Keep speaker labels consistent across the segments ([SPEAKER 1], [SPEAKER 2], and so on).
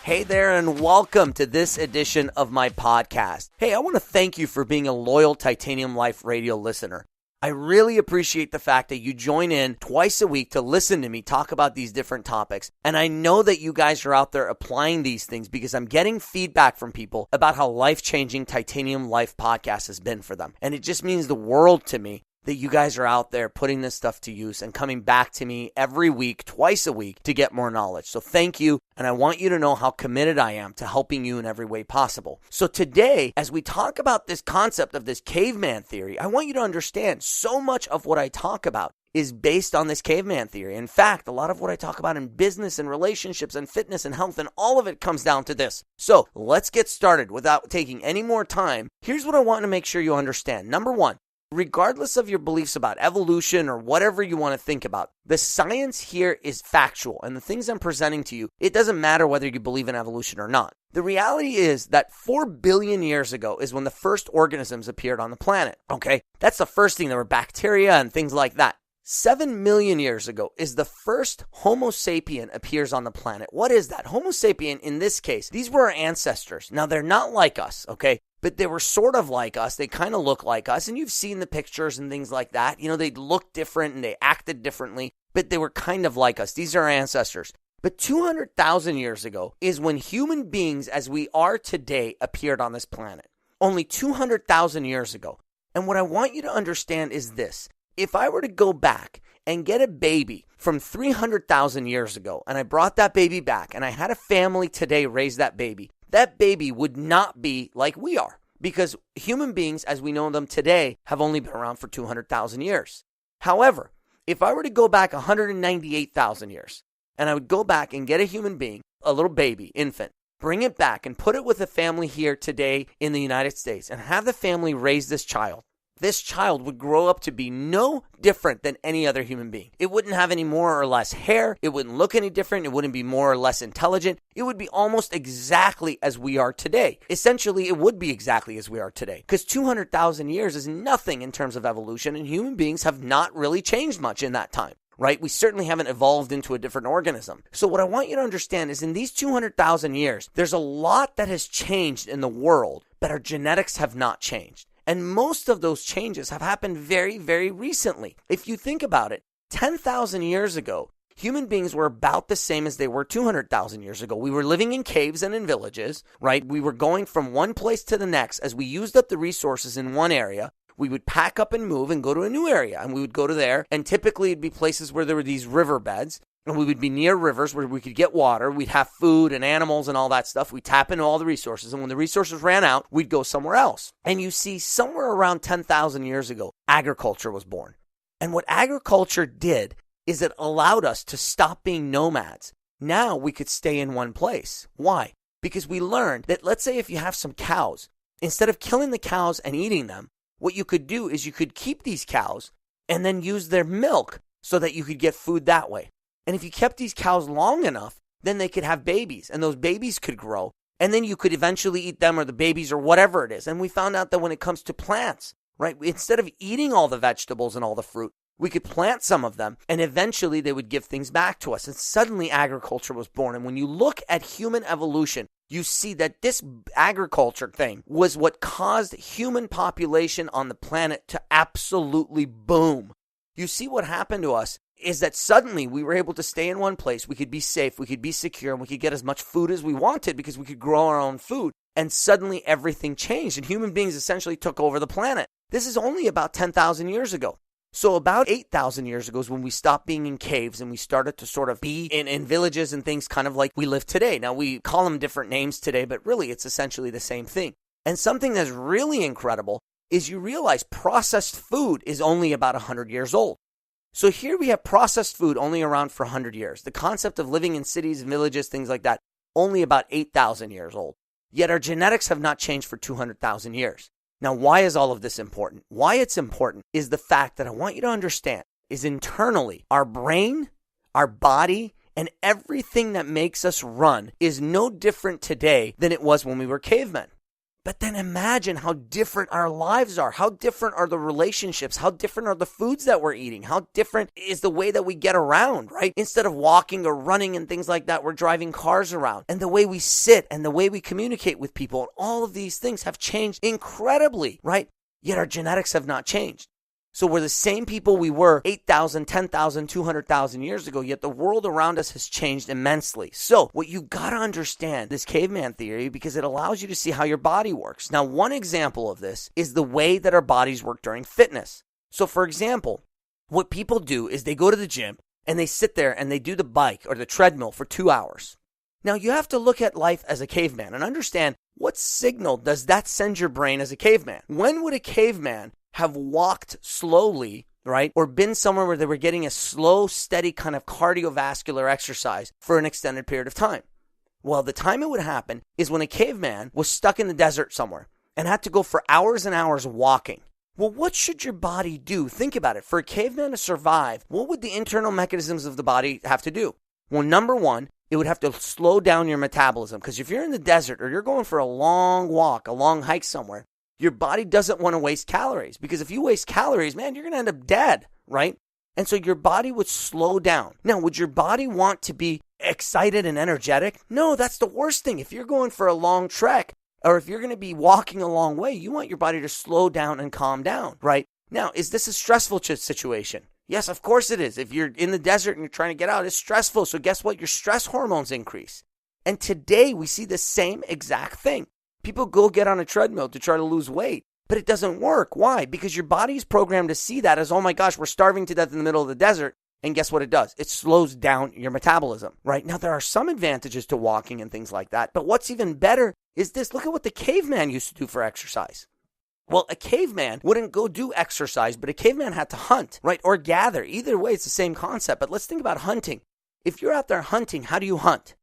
[SPEAKER 1] Hey there, and welcome to this edition of my podcast. Hey, I want to thank you for being a loyal Titanium Life Radio listener. I really appreciate the fact that you join in twice a week to listen to me talk about these different topics. And I know that you guys are out there applying these things because I'm getting feedback from people about how life-changing Titanium Life podcast has been for them. And it just means the world to me that you guys are out there putting this stuff to use and coming back to me every week, twice a week, to get more knowledge. So thank you, and I want you to know how committed I am to helping you in every way possible. So today, as we talk about this concept of this caveman theory, I want you to understand so much of what I talk about is based on this caveman theory. In fact, a lot of what I talk about in business and relationships and fitness and health and all of it comes down to this. So let's get started without taking any more time. Here's what I want to make sure you understand. Number one, regardless of your beliefs about evolution or whatever you want to think about, the science here is factual. And the things I'm presenting to you, it doesn't matter whether you believe in evolution or not. The reality is that 4 billion years ago is when the first organisms appeared on the planet. Okay, that's the first thing. There were bacteria and things like that. 7 million years ago is the first Homo sapien appears on the planet. What is that? Homo sapien, in this case, these were our ancestors. Now, they're not like us, okay? But they were sort of like us. They kind of look like us. And you've seen the pictures and things like that. You know, they looked different and they acted differently, but they were kind of like us. These are our ancestors. But 200,000 years ago is when human beings as we are today appeared on this planet. Only 200,000 years ago. And what I want you to understand is this. If I were to go back and get a baby from 300,000 years ago, and I brought that baby back, and I had a family today raise that baby would not be like we are, because human beings, as we know them today, have only been around for 200,000 years. However, if I were to go back 198,000 years, and I would go back and get a human being, a little baby, infant, bring it back and put it with a family here today in the United States, and have the family raise this child would grow up to be no different than any other human being. It wouldn't have any more or less hair. It wouldn't look any different. It wouldn't be more or less intelligent. It would be almost exactly as we are today. Essentially, it would be exactly as we are today, because 200,000 years is nothing in terms of evolution, and human beings have not really changed much in that time. Right? We certainly haven't evolved into a different organism. So what I want you to understand is in these 200,000 years, there's a lot that has changed in the world, but our genetics have not changed. And most of those changes have happened very, very recently. If you think about it, 10,000 years ago, human beings were about the same as they were 200,000 years ago. We were living in caves and in villages, right? We were going from one place to the next. As we used up the resources in one area, we would pack up and move and go to a new area. And we would go to there. And typically it'd be places where there were these riverbeds. And we would be near rivers where we could get water. We'd have food and animals and all that stuff. We'd tap into all the resources. And when the resources ran out, we'd go somewhere else. And you see, somewhere around 10,000 years ago, agriculture was born. And what agriculture did is it allowed us to stop being nomads. Now we could stay in one place. Why? Because we learned that, let's say if you have some cows, instead of killing the cows and eating them, what you could do is you could keep these cows and then use their milk so that you could get food that way. And if you kept these cows long enough, then they could have babies, and those babies could grow, and then you could eventually eat them or the babies or whatever it is. And we found out that when it comes to plants, right, instead of eating all the vegetables and all the fruit, we could plant some of them, and eventually they would give things back to us. And suddenly agriculture was born. And when you look at human evolution, you see that this agriculture thing was what caused human population on the planet to absolutely boom. You see what happened to us is that suddenly we were able to stay in one place. We could be safe, we could be secure, and we could get as much food as we wanted because we could grow our own food. And suddenly everything changed, and human beings essentially took over the planet. This is only about 10,000 years ago. So about 8,000 years ago is when we stopped being in caves and we started to sort of be in villages and things kind of like we live today. Now, we call them different names today, but really it's essentially the same thing. And something that's really incredible is you realize processed food is only about 100 years old. So here we have processed food only around for 100 years. The concept of living in cities, villages, things like that, only about 8,000 years old. Yet our genetics have not changed for 200,000 years. Now, why is all of this important? Why it's important is the fact that I want you to understand is internally, our brain, our body, and everything that makes us run is no different today than it was when we were cavemen. But then imagine how different our lives are. How different are the relationships? How different are the foods that we're eating? How different is the way that we get around, right? Instead of walking or running and things like that, we're driving cars around. And the way we sit and the way we communicate with people, and all of these things have changed incredibly, right? Yet our genetics have not changed. So we're the same people we were 8,000, 10,000, 200,000 years ago, yet the world around us has changed immensely. So what you got to understand this caveman theory, because it allows you to see how your body works. Now, one example of this is the way that our bodies work during fitness. So for example, what people do is they go to the gym and they sit there and they do the bike or the treadmill for 2 hours. Now you have to look at life as a caveman and understand what signal does that send your brain as a caveman? When would a caveman have walked slowly, right? Or been somewhere where they were getting a slow, steady kind of cardiovascular exercise for an extended period of time? Well, the time it would happen is when a caveman was stuck in the desert somewhere and had to go for hours and hours walking. Well, what should your body do? Think about it. For a caveman to survive, what would the internal mechanisms of the body have to do? Well, number one, it would have to slow down your metabolism, because if you're in the desert or you're going for a long walk, a long hike somewhere, your body doesn't want to waste calories, because if you waste calories, man, you're going to end up dead, right? And so your body would slow down. Now, would your body want to be excited and energetic? No, that's the worst thing. If you're going for a long trek or if you're going to be walking a long way, you want your body to slow down and calm down, right? Now, is this a stressful situation? Yes, of course it is. If you're in the desert and you're trying to get out, it's stressful. So guess what? Your stress hormones increase. And today we see the same exact thing. People go get on a treadmill to try to lose weight, but it doesn't work. Why? Because your body's programmed to see that as, oh my gosh, we're starving to death in the middle of the desert. And guess what it does? It slows down your metabolism, right? Now, there are some advantages to walking and things like that, but what's even better is this. Look at what the caveman used to do for exercise. Well, a caveman wouldn't go do exercise, but a caveman had to hunt, right? Or gather. Either way, it's the same concept. But let's think about hunting. If you're out there hunting, how do you hunt?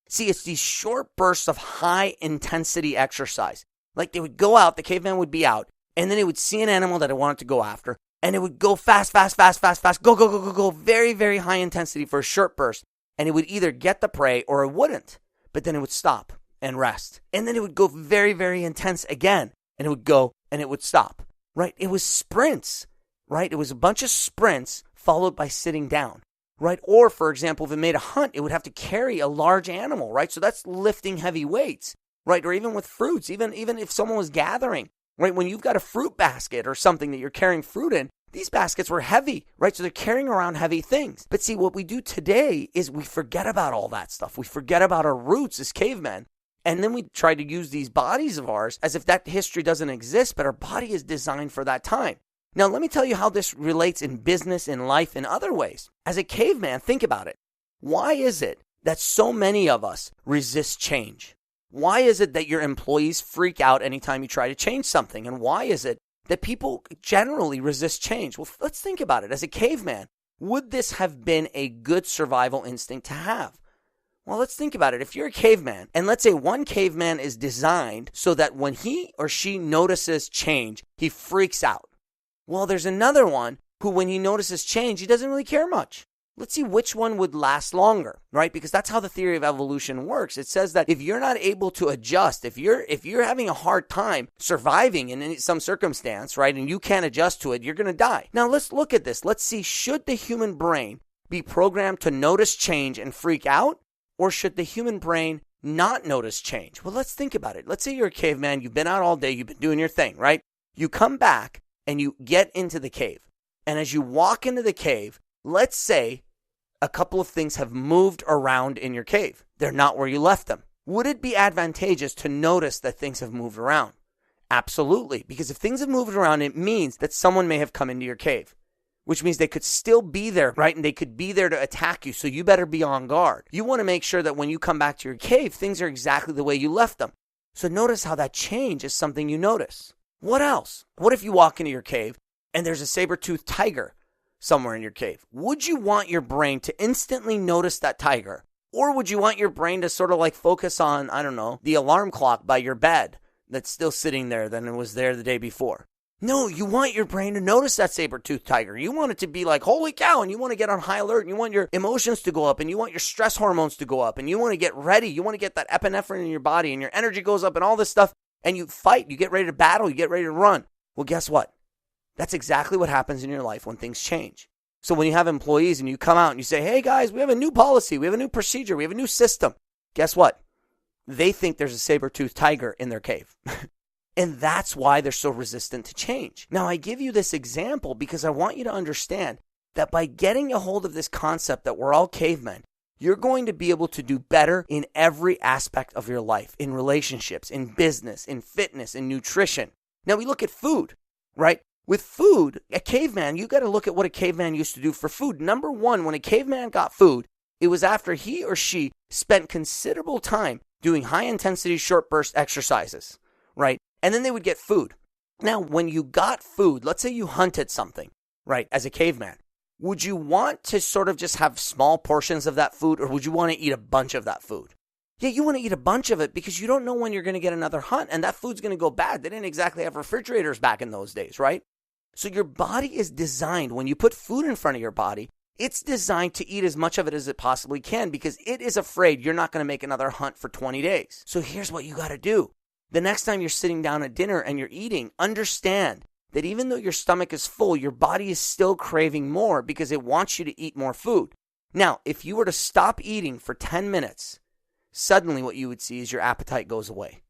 [SPEAKER 1] See, it's these short bursts of high intensity exercise. Like they would go out, the caveman would be out, and then it would see an animal that it wanted to go after, and it would go fast, go, very, very high intensity for a short burst. And it would either get the prey or it wouldn't, but then it would stop and rest. And then it would go very, very intense again, and it would go and it would stop, right? It was sprints, right? It was a bunch of sprints followed by sitting down. Right? Or, for example, if it made a hunt, it would have to carry a large animal, right? So that's lifting heavy weights, right? Or even with fruits, even if someone was gathering, right? When you've got a fruit basket or something that you're carrying fruit in, these baskets were heavy, right? So they're carrying around heavy things. But see, what we do today is we forget about all that stuff. We forget about our roots as cavemen. And then we try to use these bodies of ours as if that history doesn't exist, but our body is designed for that time. Now, let me tell you how this relates in business, in life, in other ways. As a caveman, think about it. Why is it that so many of us resist change? Why is it that your employees freak out anytime you try to change something? And why is it that people generally resist change? Well, let's think about it. As a caveman, would this have been a good survival instinct to have? Well, let's think about it. If you're a caveman, and let's say one caveman is designed so that when he or she notices change, he freaks out. Well, there's another one who, when he notices change, he doesn't really care much. Let's see which one would last longer, right? Because that's how the theory of evolution works. It says that if you're not able to adjust, if you're having a hard time surviving in some circumstance, right, and you can't adjust to it, you're going to die. Now, let's look at this. Let's see, should the human brain be programmed to notice change and freak out, or should the human brain not notice change? Well, let's think about it. Let's say you're a caveman. You've been out all day. You've been doing your thing, right? You come back and you get into the cave. And as you walk into the cave, let's say a couple of things have moved around in your cave. They're not where you left them. Would it be advantageous to notice that things have moved around? Absolutely. Because if things have moved around, it means that someone may have come into your cave, which means they could still be there, right? And they could be there to attack you. So you better be on guard. You want to make sure that when you come back to your cave, things are exactly the way you left them. So notice how that change is something you notice. What else? What if you walk into your cave and there's a saber-toothed tiger somewhere in your cave? Would you want your brain to instantly notice that tiger? Or would you want your brain to sort of like focus on, I don't know, the alarm clock by your bed that's still sitting there than it was there the day before? No, you want your brain to notice that saber-toothed tiger. You want it to be like, holy cow, and you want to get on high alert, and you want your emotions to go up, and you want your stress hormones to go up, and you want to get ready. You want to get that epinephrine in your body, and your energy goes up, and all this stuff. and you fight, you get ready to battle, you get ready to run. Well, guess what? That's exactly what happens in your life when things change. So when you have employees and you come out and you say, hey guys, we have a new policy, we have a new procedure, we have a new system. Guess what? They think there's a saber-toothed tiger in their cave. And that's why they're so resistant to change. Now, I give you this example because I want you to understand that by getting a hold of this concept that we're all cavemen, you're going to be able to do better in every aspect of your life, in relationships, in business, in fitness, in nutrition. Now, we look at food, right? With food, a caveman, you got to look at what a caveman used to do for food. Number one, when a caveman got food, it was after he or she spent considerable time doing high-intensity, short-burst exercises, right? And then they would get food. Now, when you got food, let's say you hunted something, right, as a caveman, would you want to sort of just have small portions of that food, or would you want to eat a bunch of that food? Yeah, you want to eat a bunch of it because you don't know when you're going to get another hunt, and that food's going to go bad. They didn't exactly have refrigerators back in those days, right? So your body is designed, when you put food in front of your body, it's designed to eat as much of it as it possibly can because it is afraid you're not going to make another hunt for 20 days. So here's what you got to do. The next time you're sitting down at dinner and you're eating, understand that even though your stomach is full, your body is still craving more because it wants you to eat more food. Now, if you were to stop eating for 10 minutes, suddenly what you would see is your appetite goes away.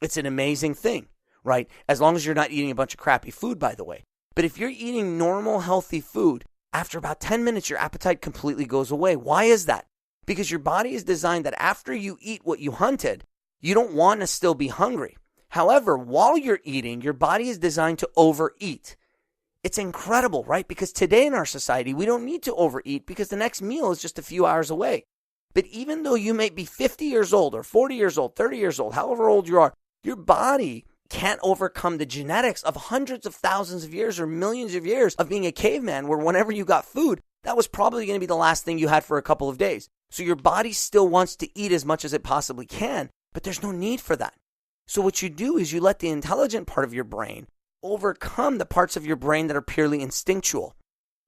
[SPEAKER 1] It's an amazing thing, right? As long as you're not eating a bunch of crappy food, by the way. But if you're eating normal, healthy food, after about 10 minutes, your appetite completely goes away. Why is that? Because your body is designed that after you eat what you hunted, you don't want to still be hungry. However, while you're eating, your body is designed to overeat. It's incredible, right? Because today in our society, we don't need to overeat because the next meal is just a few hours away. But even though you may be 50 years old or 40 years old, 30 years old, however old you are, your body can't overcome the genetics of hundreds of thousands of years or millions of years of being a caveman where whenever you got food, that was probably going to be the last thing you had for a couple of days. So your body still wants to eat as much as it possibly can, but there's no need for that. So what you do is you let the intelligent part of your brain overcome the parts of your brain that are purely instinctual.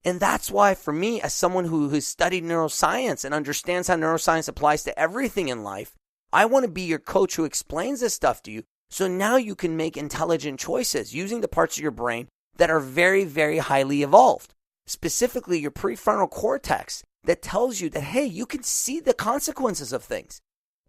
[SPEAKER 1] And that's why for me, as someone who has studied neuroscience and understands how neuroscience applies to everything in life, I want to be your coach who explains this stuff to you. So now you can make intelligent choices using the parts of your brain that are very, very highly evolved. Specifically, your prefrontal cortex that tells you that, hey, you can see the consequences of things.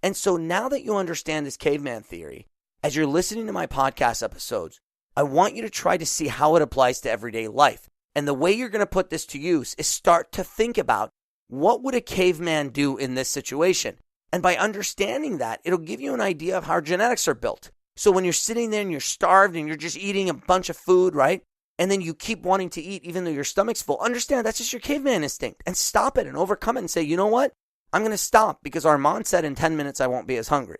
[SPEAKER 1] And so now that you understand this caveman theory, as you're listening to my podcast episodes, I want you to try to see how it applies to everyday life. And the way you're going to put this to use is start to think about what would a caveman do in this situation? And by understanding that, it'll give you an idea of how our genetics are built. So when you're sitting there and you're starved and you're just eating a bunch of food, right? And then you keep wanting to eat even though your stomach's full, understand that's just your caveman instinct and stop it and overcome it and say, you know what? I'm going to stop because Armand said in 10 minutes I won't be as hungry.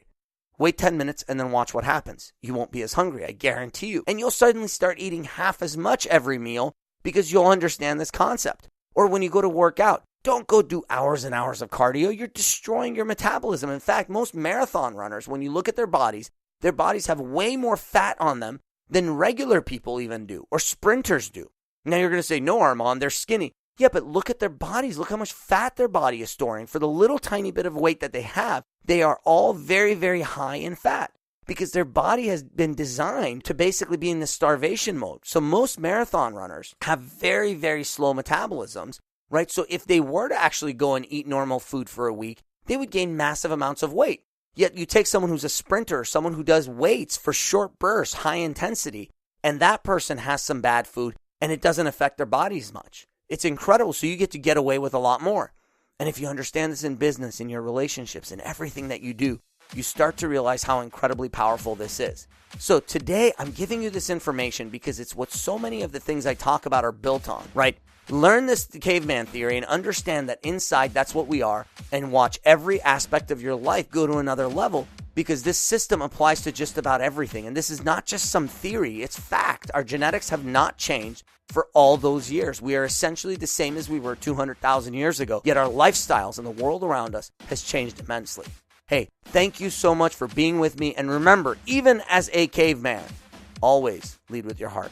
[SPEAKER 1] Wait 10 minutes and then watch what happens. You won't be as hungry, I guarantee you. And you'll suddenly start eating half as much every meal because you'll understand this concept. Or when you go to work out, don't go do hours and hours of cardio. You're destroying your metabolism. In fact, most marathon runners, when you look at their bodies have way more fat on them than regular people even do, or sprinters do. Now you're going to say, no, Armand, they're skinny. Yeah, but look at their bodies. Look how much fat their body is storing. For the little tiny bit of weight that they have, they are all very, very high in fat because their body has been designed to basically be in the starvation mode. So most marathon runners have very, very slow metabolisms, right? So if they were to actually go and eat normal food for a week, they would gain massive amounts of weight. Yet you take someone who's a sprinter, someone who does weights for short bursts, high intensity, and that person has some bad food and it doesn't affect their bodies much. It's incredible. So you get away with a lot more. And if you understand this in business, in your relationships, in everything that you do, you start to realize how incredibly powerful this is. So today I'm giving you this information because it's what so many of the things I talk about are built on, right? Learn this caveman theory and understand that inside that's what we are, and watch every aspect of your life go to another level because this system applies to just about everything. And this is not just some theory, it's fact. Our genetics have not changed for all those years. We are essentially the same as we were 200,000 years ago, yet our lifestyles and the world around us has changed immensely. Hey, thank you so much for being with me. And remember, even as a caveman, always lead with your heart.